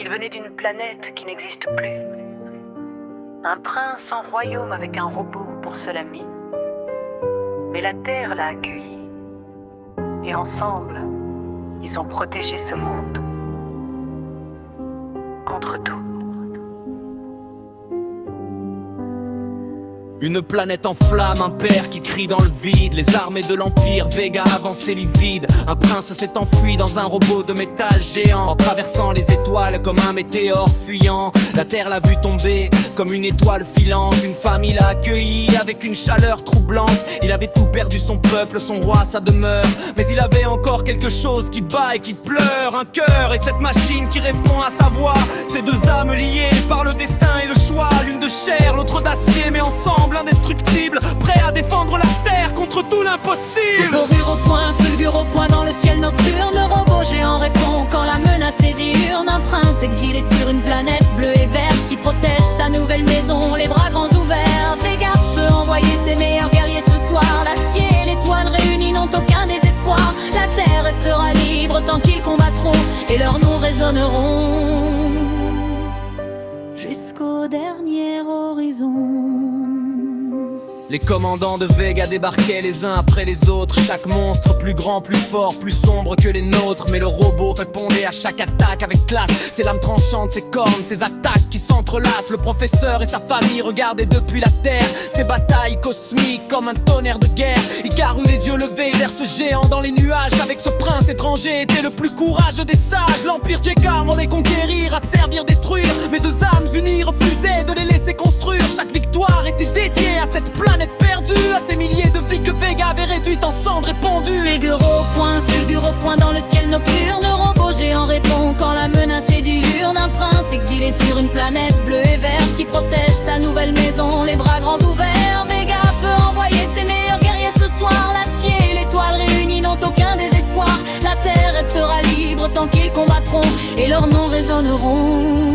Il venait d'une planète qui n'existe plus. Un prince en royaume avec un robot pour seul ami. Mais la Terre l'a accueilli. Et ensemble, ils ont protégé ce monde. Contre tout. Une planète en flammes, un père qui crie dans le vide. Les armées de l'Empire, Vega avançaient livide. Un prince s'est enfui dans un robot de métal géant, en traversant les étoiles comme un météore fuyant. La terre l'a vu tomber comme une étoile filante. Une famille l'a accueilli avec une chaleur troublante. Il avait tout perdu, son peuple, son roi, sa demeure. Mais il avait encore quelque chose qui bat et qui pleure. Un cœur et cette machine qui répond à sa voix. Ces deux âmes liées par le destin et le choix. L'une de chair, l'autre d'acier, mais ensemble indestructible, prêt à défendre la terre contre tout l'impossible. Fulgure au point dans le ciel nocturne. Le robot géant répond quand la menace est diurne. Un prince exilé sur une planète bleue et verte qui protège sa nouvelle maison, les bras grands ouverts. Vega peut envoyer ses meilleurs guerriers ce soir. L'acier et l'étoile réunis n'ont aucun désespoir. La terre restera libre tant qu'ils combattront et leurs noms résonneront jusqu'au dernier horizon. Les commandants de Vega débarquaient les uns après les autres. Chaque monstre plus grand, plus fort, plus sombre que les nôtres. Mais le robot répondait à chaque attaque avec classe. Ses lames tranchantes, ses cornes, ses attaques qui s'entrelacent. Le professeur et sa famille regardaient depuis la terre ces batailles cosmiques comme un tonnerre de guerre. Icar eut les yeux levés vers ce géant dans les nuages. Avec ce prince étranger était le plus courageux des sages. L'Empire Vega voulait conquérir, à servir, détruire. Mais deux âmes unies refusaient de les laisser construire. Chaque victoire était dédiée à cette planète perdue, à ces milliers de vies que Vega avait réduites en cendres et pendues. Fulgure au point dans le ciel nocturne. Le robot géant répond quand la menace est diurne. Un prince exilé sur une planète bleue et verte qui protège sa nouvelle maison, les bras grands ouverts. Vega peut envoyer ses meilleurs guerriers ce soir. L'acier et l'étoile réunis n'ont aucun désespoir. La terre restera libre tant qu'ils combattront et leurs noms résonneront.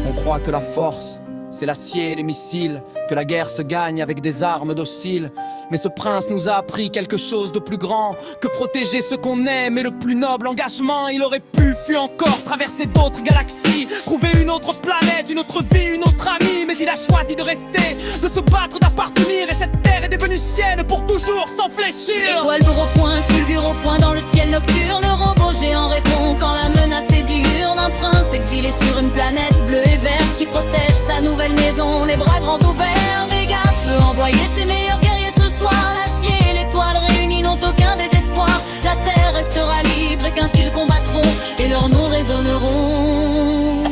On croit que la force, c'est l'acier et les missiles, que la guerre se gagne avec des armes dociles. Mais ce prince nous a appris quelque chose de plus grand que protéger ce qu'on aime et le plus noble engagement. Il aurait pu, fut encore, traverser d'autres galaxies, trouver une autre planète, une autre vie, une autre amie. Mais il a choisi de rester, de se battre, d'appartenir. Et cette terre est devenue sienne pour toujours, sans fléchir. Étoile au point, fulgure au point dans le ciel nocturne. Le robot géant répond quand la menace est diurne. Un prince exilé sur une planète bleue et verte qui protège sa nouvelle maison, les bras grands ouverts. Vega peut envoyer ses meilleurs guerriers ce soir. L'acier et l'étoile réunis n'ont aucun désespoir. La terre restera libre et qu'un qu'ils combattront et leurs noms résonneront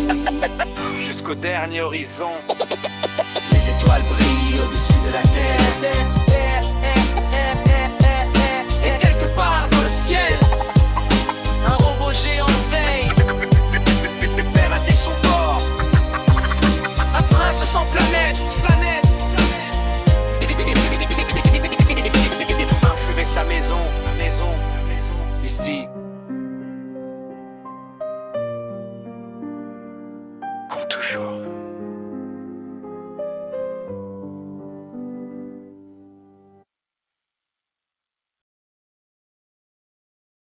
jusqu'au dernier horizon. Les étoiles brillent au-dessus de la terre. Et quelque part dans le ciel, un robot géant veille, même à son bord. Un prince sans planète, parfumer sa maison, ici. Pour toujours.